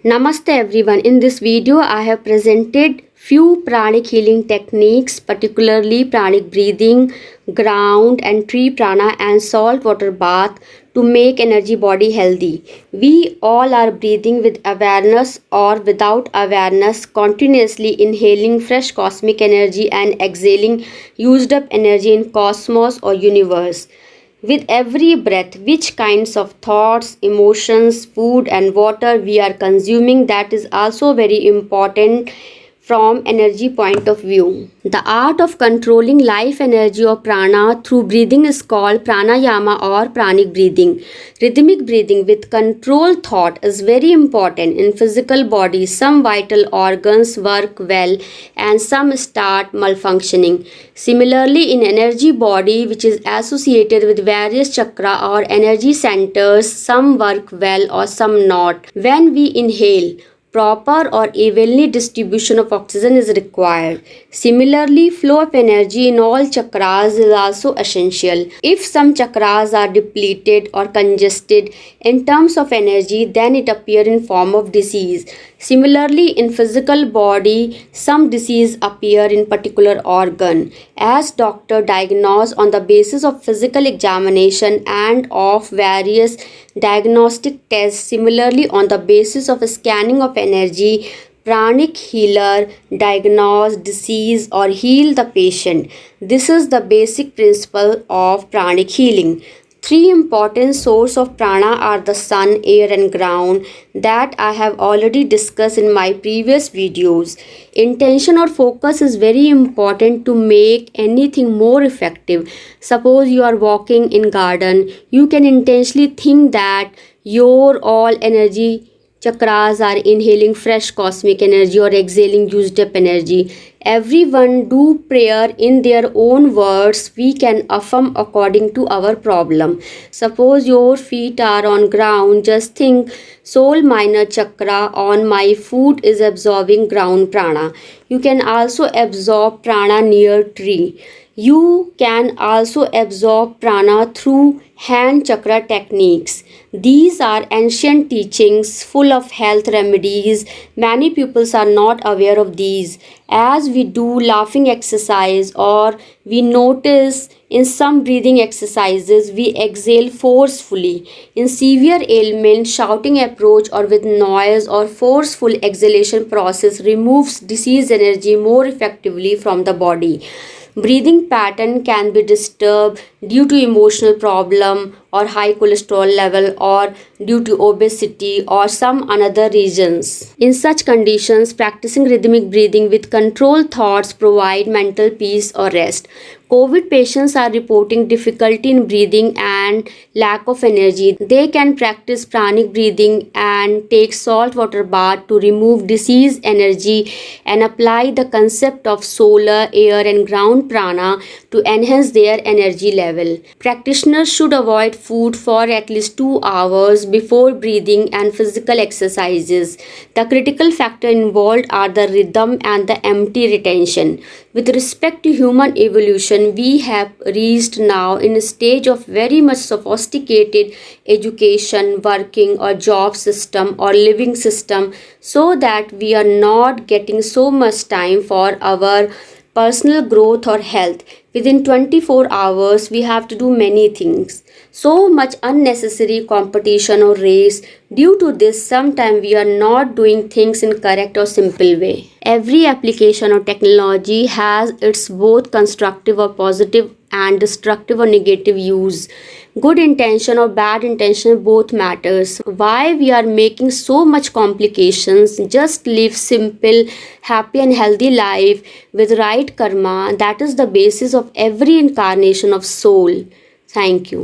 Namaste everyone. In this video I have presented few pranic healing techniques, particularly pranic breathing, ground and tree prana and salt water bath to make energy body healthy. We all are breathing with awareness or without awareness, continuously inhaling fresh cosmic energy and exhaling used up energy in cosmos or universe. With every breath, which kinds of thoughts, emotions, food, and water we are consuming, that is also very important from energy point of view. The art of controlling life energy or prana through breathing is called pranayama or pranic breathing. Rhythmic breathing with controlled thought is very important in physical body. Some vital organs work well and some start malfunctioning. Similarly, in energy body, which is associated with various chakra or energy centers, some work well or some not. When we inhale, proper or evenly distribution of oxygen is required. Similarly, flow of energy in all chakras is also essential. If some chakras are depleted or congested in terms of energy, then it appears in form of disease. Similarly, in physical body, some disease appear in particular organ. As doctor diagnose on the basis of physical examination and of various diagnostic tests, similarly on the basis of scanning of energy, pranic healer diagnose disease or heal the patient. This is the basic principle of pranic healing. Three important sources of prana are the sun, air and ground that I have already discussed in my previous videos. Intention or focus is very important to make anything more effective. Suppose you are walking in garden, you can intentionally think that your all energy chakras are inhaling fresh cosmic energy or exhaling used up energy. Everyone do prayer in their own words. We can affirm according to our problem. Suppose your feet are on ground, just think soul minor chakra on my foot is absorbing ground prana. You can also absorb prana near tree. You can also absorb prana through hand chakra techniques. These are ancient teachings full of health remedies. Many pupils are not aware of these. As we do laughing exercise or we notice in some breathing exercises, we exhale forcefully. In severe ailment, shouting approach or with noise or forceful exhalation process removes disease energy more effectively from the body. Breathing pattern can be disturbed due to emotional problem or high cholesterol level or due to obesity or some another reasons. In such conditions, practicing rhythmic breathing with controlled thoughts provide mental peace or rest. COVID patients are reporting difficulty in breathing and lack of energy. They can practice pranic breathing and take salt water bath to remove disease energy and apply the concept of solar, air and ground prana to enhance their energy level. Practitioners should avoid food for at least 2 hours before breathing and physical exercises. The critical factor involved are the rhythm and the empty retention. With respect to human evolution, we have reached now in a stage of very much sophisticated education, working or job system or living system, so that we are not getting so much time for our personal growth or health. Within 24 hours, we have to do many things. So much unnecessary competition or race. Due to this, sometimes we are not doing things in correct or simple way. Every application or technology has its both constructive or positive and destructive or negative use. Good intention or bad intention both matters. Why we are making so much complications? Just live simple, happy and healthy life with right karma. That is the basis of every incarnation of soul. Thank you.